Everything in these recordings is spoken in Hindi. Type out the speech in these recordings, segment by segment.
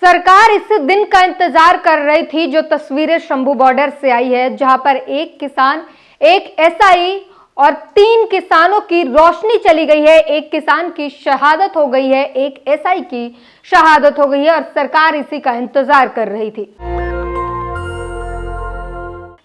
सरकार इस दिन का इंतजार कर रही थी जो तस्वीरें शंभू बॉर्डर से आई है, जहां पर एक किसान, एक एसआई और 3 किसानों की रोशनी चली गई है। एक किसान की शहादत हो गई है, एक एसआई की शहादत हो गई है और सरकार इसी का इंतजार कर रही थी।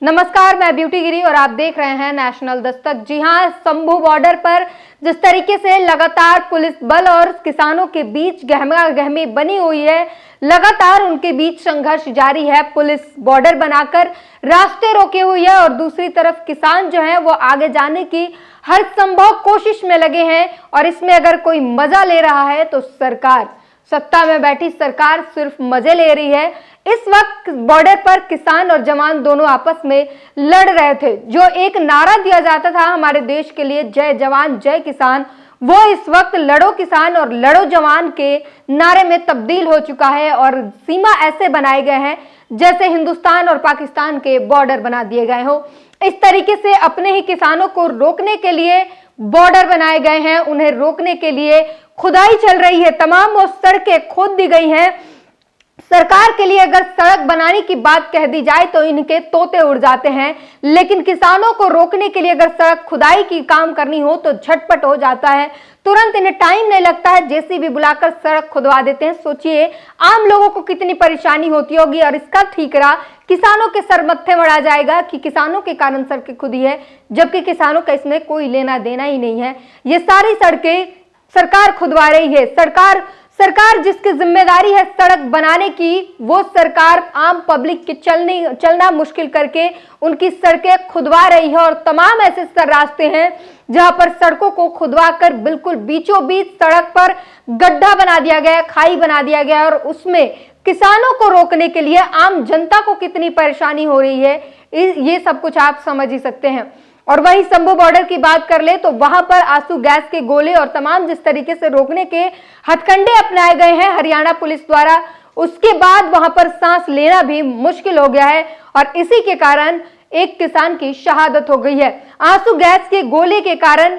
नमस्कार, मैं ब्यूटी गिरी और आप देख रहे हैं नेशनल दस्तक। जी हां, शंभू बॉर्डर पर जिस तरीके से लगातार पुलिस बल और किसानों के बीच गहमा-गहमी बनी हुई है, लगातार उनके बीच संघर्ष जारी है। पुलिस बॉर्डर बनाकर रास्ते रोके हुई है और दूसरी तरफ किसान जो है वो आगे जाने की हर संभव कोशिश में लगे हैं। और इसमें अगर कोई मजा ले रहा है तो सरकार, सत्ता में बैठी सरकार सिर्फ मजे ले रही है। इस वक्त बॉर्डर पर किसान और जवान दोनों आपस में लड़ रहे थे। जो एक नारा दिया जाता था हमारे देश के लिए, जय जवान जय किसान, वो इस वक्त लड़ो किसान और लड़ो जवान के नारे में तब्दील हो चुका है। और सीमा ऐसे बनाए गए हैं जैसे हिंदुस्तान और पाकिस्तान के बॉर्डर बना दिए गए हो। इस तरीके से अपने ही किसानों को रोकने के लिए बॉर्डर बनाए गए हैं। उन्हें रोकने के लिए खुदाई चल रही है, तमाम वो सड़कें खोद दी गई हैं। सरकार के लिए अगर सड़क बनाने की बात कह दी जाए तो इनके तोते उड़ जाते हैं, लेकिन किसानों को रोकने के लिए अगर सड़क खुदाई की काम करनी हो तो झटपट हो जाता है। तुरंत इन्हें टाइम नहीं लगता है, जेसीबी बुलाकर सड़क खुदवा देते हैं। सोचिए आम लोगों को कितनी परेशानी होती होगी और इसका ठीकरा किसानों के सर मत्थे मढ़ा जाएगा कि किसानों के कारण सड़कें खुदी है, जबकि किसानों का इसमें कोई लेना देना ही नहीं है। ये सारी सड़कें सरकार खुदवा रही है। सरकार जिसकी जिम्मेदारी है सड़क बनाने की, वो सरकार आम पब्लिक के चलना मुश्किल करके उनकी सड़कें खुदवा रही है। और तमाम ऐसे रास्ते हैं जहां पर सड़कों को खुदवा कर बिल्कुल बीचों बीच सड़क पर गड्ढा बना दिया गया, खाई बना दिया गया। और उसमें किसानों को रोकने के लिए आम जनता को कितनी परेशानी हो रही है, ये सब कुछ आप समझ ही सकते हैं। और वही शंभू बॉर्डर की बात कर ले तो वहां पर आंसू गैस के गोले और तमाम जिस तरीके से रोकने के हथकंडे अपनाए गए हैं हरियाणा पुलिस द्वारा, उसके बाद वहां पर सांस लेना भी मुश्किल हो गया है। और इसी के कारण एक किसान की शहादत हो गई है आंसू गैस के गोले के कारण।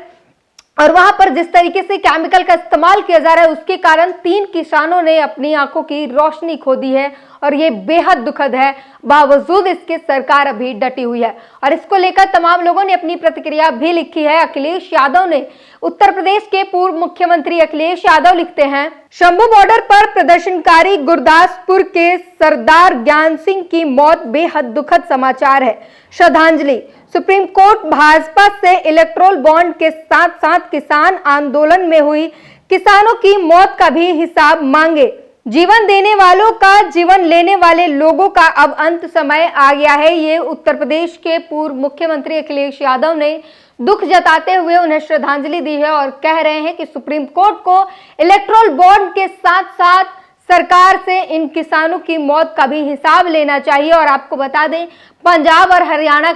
और वहां पर जिस तरीके से केमिकल का इस्तेमाल किया जा रहा है उसके कारण 3 किसानों ने अपनी आंखों की रोशनी खो दी है और ये बेहद दुखद है। बावजूद इसके सरकार अभी डटी हुई है और इसको लेकर तमाम लोगों ने अपनी प्रतिक्रिया भी लिखी है। अखिलेश यादव ने, उत्तर प्रदेश के पूर्व मुख्यमंत्री अखिलेश यादव लिखते हैं, शंभू बॉर्डर पर प्रदर्शनकारी गुरदासपुर के सरदार ज्ञान सिंह की मौत बेहद दुखद समाचार है। श्रद्धांजलि। सुप्रीम कोर्ट भाजपा से इलेक्टोरल बॉन्ड के साथ साथ किसान आंदोलन में हुई किसानों की मौत का भी हिसाब मांगे। जीवन देने वालों का जीवन लेने वाले लोगों का अब अंत समय आ गया है। ये उत्तर प्रदेश के पूर्व मुख्यमंत्री अखिलेश यादव ने दुख जताते हुए उन्हें श्रद्धांजलि दी है और कह रहे हैं कि सुप्रीम कोर्ट को इलेक्टोरल बॉन्ड के साथ साथ सरकार से इन किसानों की मौत का भी हिसाब लेना चाहिए। और आपको बता दें, पंजाब और हरियाणा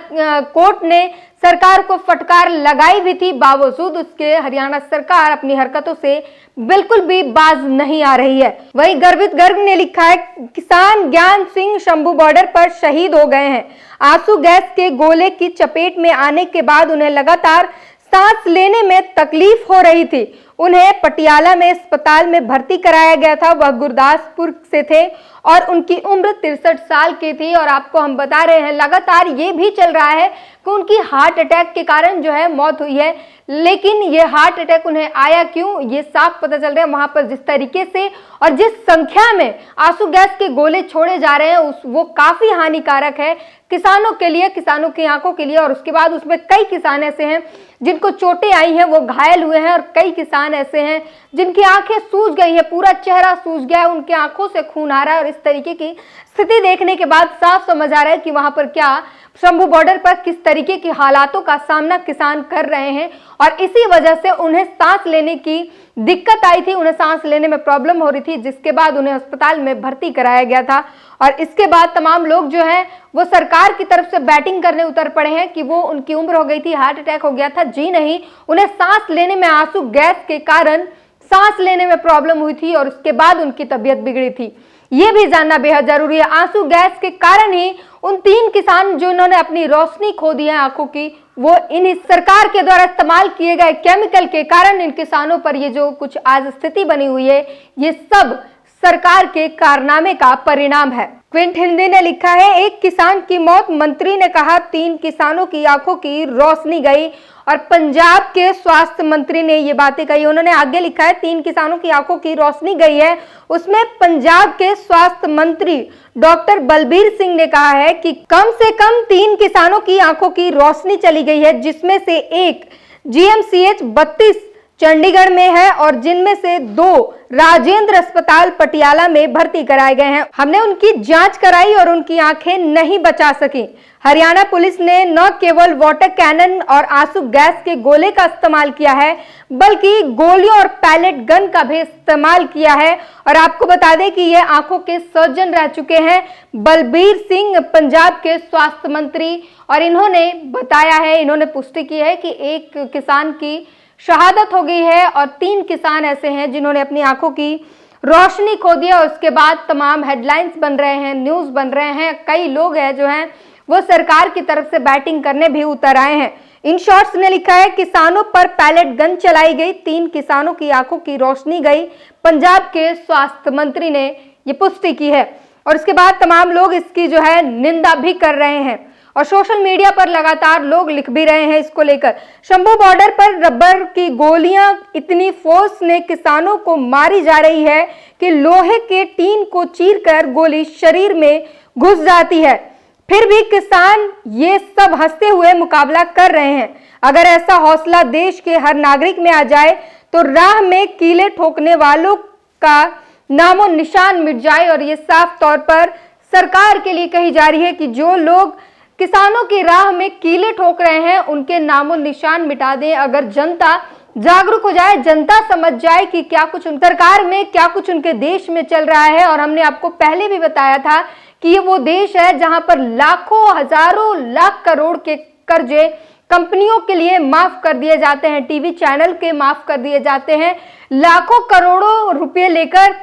कोर्ट ने सरकार को फटकार लगाई भी थी, बावजूद उसके हरियाणा सरकार अपनी हरकतों से बिल्कुल भी बाज नहीं आ रही है। वही गर्वित गर्ग ने लिखा है, किसान ज्ञान सिंह शंभू बॉर्डर पर शहीद हो गए हैं। आंसू गैस के गोले की चपेट में आने के बाद उन्हें लगातार सांस लेने में तकलीफ हो रही थी। उन्हें पटियाला में अस्पताल में भर्ती कराया गया था। वह गुरदासपुर से थे और उनकी उम्र 63 साल की थी। और आपको हम बता रहे हैं, लगातार ये भी चल रहा है कि उनकी हार्ट अटैक के कारण जो है मौत हुई है, लेकिन ये हार्ट अटैक उन्हें आया क्यों, ये साफ पता चल रहा है। वहां पर जिस तरीके से और जिस संख्या में आंसू गैस के गोले छोड़े जा रहे हैं वो काफी हानिकारक है किसानों के लिए, किसानों की आंखों के लिए। और उसके बाद उसमें कई किसान ऐसे हैं जिनको चोटें आई हैं, वो घायल हुए हैं, और कई किसान ऐसे हैं जिनकी आंखें सूज गई है, पूरा चेहरा सूज गया है, उनकी आंखों से खून आ रहा है। और इस तरीके की स्थिति देखने के बाद साफ समझ आ रहा है कि वहां पर क्या शंभू बॉर्डर पर किस तरीके की हालातों का सामना किसान कर रहे हैं। और इसी वजह से उन्हें सांस लेने की दिक्कत आई थी, उन्हें सांस लेने में प्रॉब्लम हो रही थी, जिसके बाद उन्हें अस्पताल में भर्ती कराया गया था। और इसके बाद तमाम लोग जो हैं वो सरकार की तरफ से बैटिंग करने उतर पड़े हैं कि वो उनकी उम्र हो गई थी, हार्ट अटैक हो गया था। जी नहीं, उन्हें सांस लेने में आंसू गैस के कारण सांस लेने में प्रॉब्लम हुई थी और उसके बाद उनकी तबीयत बिगड़ी थी। ये भी जानना बेहद जरूरी है। आंसू गैस के कारण ही उन 3 किसान जिन्होंने अपनी रोशनी खो दी है आंखों की, वो इन सरकार के द्वारा इस्तेमाल किए गए केमिकल के कारण इन किसानों पर ये जो कुछ आज स्थिति बनी हुई है, ये सब सरकार के कारनामे का परिणाम है। क्विंट हिंदी ने लिखा है, एक किसान की मौत, मंत्री ने कहा 3 किसानों की आंखों की रोशनी गई। और पंजाब के स्वास्थ्य मंत्री ने ये बातें कही। उन्होंने आगे लिखा है 3 किसानों की आंखों की रोशनी गई है। उसमें पंजाब के स्वास्थ्य मंत्री डॉक्टर बलबीर सिंह ने कहा है कि कम से कम 3 किसानों की आंखों की रोशनी चली गई है, जिसमें से एक GMCH 32 चंडीगढ़ में है और जिनमें से 2 राजेंद्र अस्पताल पटियाला में भर्ती कराए गए हैं। हमने उनकी जांच कराई और उनकी आंखें नहीं बचा सकी। हरियाणा पुलिस ने न केवल वाटर कैनन और आंसू गैस के गोले का इस्तेमाल किया है, बल्कि गोलियों और पैलेट गन का भी इस्तेमाल किया है। और आपको बता दें कि ये आंखों के सर्जन रह चुके हैं बलबीर सिंह, पंजाब के स्वास्थ्य मंत्री। और इन्होंने बताया है, इन्होंने पुष्टि की है कि एक किसान की शहादत हो गई है और 3 किसान ऐसे हैं जिन्होंने अपनी आंखों की रोशनी खो दी। और उसके बाद तमाम हेडलाइंस बन रहे हैं, न्यूज बन रहे हैं। कई लोग हैं जो हैं वो सरकार की तरफ से बैटिंग करने भी उतर आए हैं। इन शॉर्ट्स ने लिखा है, किसानों पर पैलेट गन चलाई गई, 3 किसानों की आंखों की रोशनी गई। पंजाब के स्वास्थ्य मंत्री ने ये पुष्टि की है। और उसके बाद तमाम लोग इसकी जो है निंदा भी कर रहे हैं और सोशल मीडिया पर लगातार लोग लिख भी रहे हैं इसको लेकर। शंभू बॉर्डर पर रबर की गोलियां इतनी फोर्स ने किसानों को मारी जा रही है कि लोहे के टीन को चीरकर गोली शरीर में घुस जाती है। फिर भी किसान ये सब हंसते हुए मुकाबला कर रहे हैं। अगर ऐसा हौसला देश के हर नागरिक में आ जाए तो राह में कीले ठोकने वालों का नामो निशान मिट जाए। और ये साफ तौर पर सरकार के लिए कही जा रही है कि जो लोग किसानों की राह में कीले ठोक रहे हैं उनके नामो निशान मिटा दें। अगर जनता जागरूक हो जाए, जनता समझ जाए कि क्या कुछ उन सरकार में, क्या कुछ उनके देश में चल रहा है। और हमने आपको पहले भी बताया था कि ये वो देश है जहां पर लाखों, हजारों, लाख करोड़ के कर्जे कंपनियों के लिए माफ कर दिए जाते हैं, टीवी चैनल के माफ कर दिए जाते हैं। लाखों करोड़ों रुपए लेकर,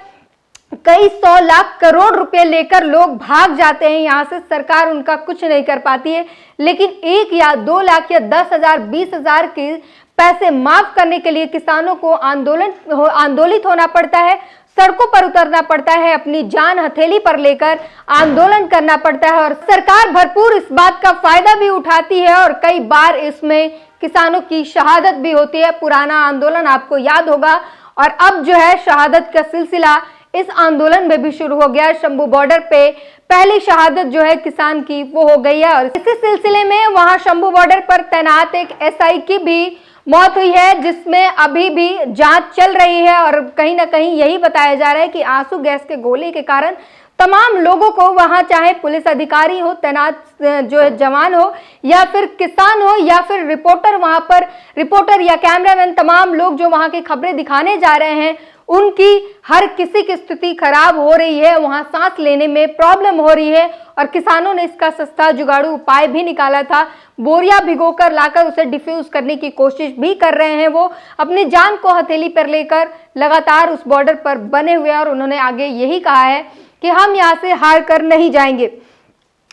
कई 100 लाख करोड़ रुपए लेकर लोग भाग जाते हैं यहाँ से। सरकार उनका कुछ नहीं कर पाती है। लेकिन 1 या 2 लाख या 10,000, 20,000 के पैसे माफ करने के लिए किसानों को आंदोलित होना पड़ता है, सड़कों पर उतरना पड़ता है, अपनी जान हथेली पर लेकर आंदोलन करना पड़ता है। और सरकार भरपूर इस बात का फायदा भी उठाती है और कई बार इसमें किसानों की शहादत भी होती है। पुराना आंदोलन आपको याद होगा। और अब जो है शहादत का सिलसिला इस आंदोलन में भी शुरू हो गया। शंभू बॉर्डर पे पहली शहादत जो है किसान की वो हो गई है। और इसी सिलसिले में वहां शंभू बॉर्डर पर तैनात एक SI की भी मौत हुई है, जिसमें अभी भी जांच चल रही है। और कहीं ना कहीं यही बताया जा रहा है कि आंसू गैस के गोले के कारण तमाम लोगों को वहां, चाहे पुलिस अधिकारी हो, तैनात जो है जवान हो, या फिर किसान हो, या फिर रिपोर्टर, वहां पर रिपोर्टर या कैमरामैन, तमाम लोग जो वहां की खबरें दिखाने जा रहे हैं, उनकी हर किसी की स्थिति खराब हो रही है। वहां सांस लेने में प्रॉब्लम हो रही है। और किसानों ने इसका सस्ता जुगाड़ू उपाय भी निकाला था, बोरिया भिगोकर लाकर उसे डिफ्यूज करने की कोशिश भी कर रहे हैं। वो अपनी जान को हथेली पर लेकर लगातार उस बॉर्डर पर बने हुए हैं और उन्होंने आगे यही कहा है कि हम यहाँ से हार कर नहीं जाएंगे।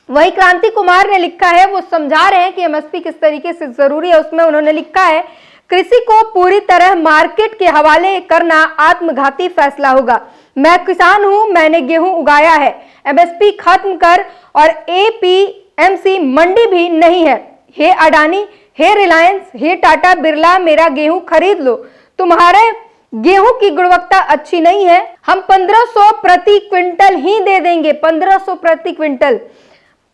वही क्रांति कुमार ने लिखा है, वो समझा रहे हैं कि MSP किस तरीके से जरूरी है। उसमें उन्होंने लिखा है, कृषि को पूरी तरह मार्केट के हवाले करना आत्मघाती फैसला होगा। मैं किसान हूं, मैंने गेहूं उगाया है, MSP खत्म कर और APMC मंडी भी नहीं है। हे अडानी, हे रिलायंस, हे टाटा बिरला, मेरा गेहूं खरीद लो। तुम्हारे गेहूं की गुणवत्ता अच्छी नहीं है, हम 1500 प्रति क्विंटल ही दे देंगे, 1500 प्रति क्विंटल।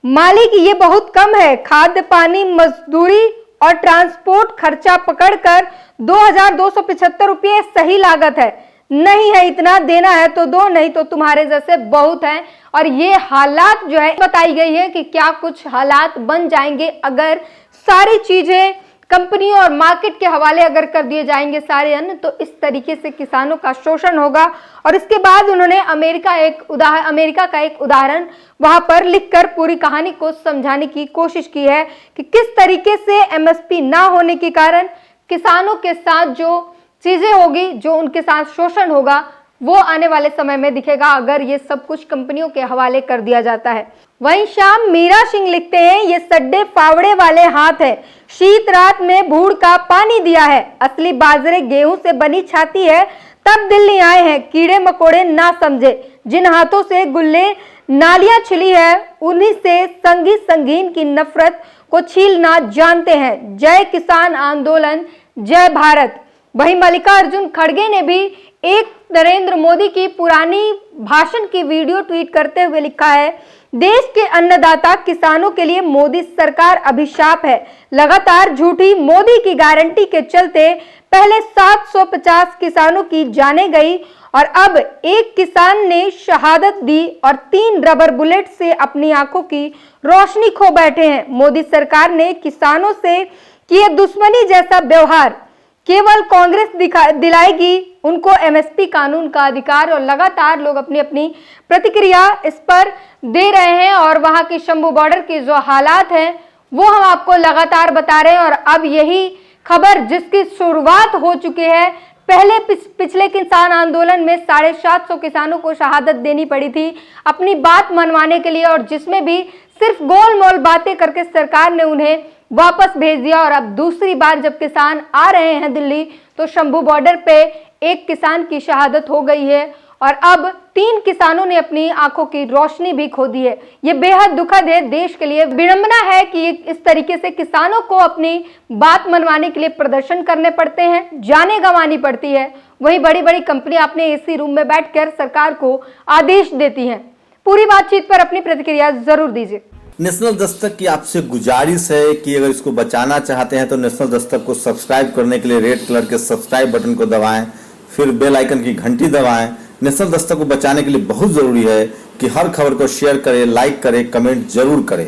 मालिक, ये बहुत कम है। खाद्य, पानी, मजदूरी और ट्रांसपोर्ट खर्चा पकड़कर 2275 रुपये सही लागत है। नहीं है इतना, देना है तो दो, नहीं तो तुम्हारे जैसे बहुत हैं। और ये हालात जो है बताई गई है कि क्या कुछ हालात बन जाएंगे अगर सारी चीजें कंपनियों और मार्केट के हवाले अगर कर दिए जाएंगे सारे अन्न, तो इस तरीके से किसानों का शोषण होगा। और इसके बाद उन्होंने अमेरिका का एक उदाहरण वहां पर लिखकर पूरी कहानी को समझाने की कोशिश की है कि किस तरीके से MSP ना होने के कारण किसानों के साथ जो चीजें होगी, जो उनके साथ शोषण होगा, वो आने वाले समय में दिखेगा अगर ये सब कुछ कंपनियों के हवाले कर दिया जाता है। वहीं शाम मीरा सिंह लिखते हैं, ये सड्डे फावड़े वाले हाथ है, शीत रात में भूड़ का पानी दिया है। असली बाजरे गेहूं से बनी छाती है, तब दिल्ली आए हैं कीड़े मकोड़े ना समझे, जिन हाथों से गुल्ले नालियां छिली है उन्हीं से संगीन की नफरत को छीलना जानते हैं। जय किसान आंदोलन, जय भारत। वहीं मल्लिकार्जुन खड़गे ने भी एक नरेंद्र मोदी की पुरानी भाषण की वीडियो ट्वीट करते हुए लिखा है, देश के अन्नदाता किसानों के लिए मोदी सरकार अभिशाप है। लगातार झूठी मोदी की गारंटी के चलते पहले 750 किसानों की जाने गई और अब एक किसान ने शहादत दी और 3 रबर बुलेट से अपनी आंखों की रोशनी खो बैठे हैं। मोदी सरकार ने किसानों से किए दुश्मनी जैसा व्यवहार केवल कांग्रेस दिलाएगी उनको एमएसपी कानून का अधिकार। और लगातार लोग अपनी अपनी प्रतिक्रिया इस पर दे रहे हैं और वहां की शंभू बॉर्डर की जो हालात हैं वो हम आपको लगातार बता रहे हैं। और अब यही खबर जिसकी शुरुआत हो चुकी है, पहले पिछले किसान आंदोलन में 750 किसानों को शहादत देनी पड़ी थी अपनी बात मनवाने के लिए, और जिसमें भी सिर्फ गोलमोल बातें करके सरकार ने उन्हें वापस भेज दिया। और अब दूसरी बार जब किसान आ रहे हैं दिल्ली, तो शंभू बॉर्डर पे एक किसान की शहादत हो गई है और अब 3 किसानों ने अपनी आंखों की रोशनी भी खो दी है। ये बेहद दुखद है, देश के लिए विडंबना है कि इस तरीके से किसानों को अपनी बात मनवाने के लिए प्रदर्शन करने पड़ते हैं, जाने गंवानी पड़ती है। वही बड़ी बड़ी कंपनियां अपने एसी रूम में बैठकर सरकार को आदेश देती हैं। पूरी बातचीत पर अपनी प्रतिक्रिया जरूर दीजिए। नेशनल दस्तक की आपसे गुजारिश है कि अगर इसको बचाना चाहते हैं तो नेशनल दस्तक को सब्सक्राइब करने के लिए रेड कलर के सब्सक्राइब बटन को दबाएं, फिर बेल आइकन की घंटी दबाएं। नेशनल दस्तक को बचाने के लिए बहुत जरूरी है कि हर खबर को शेयर करें, लाइक करें, कमेंट जरूर करें।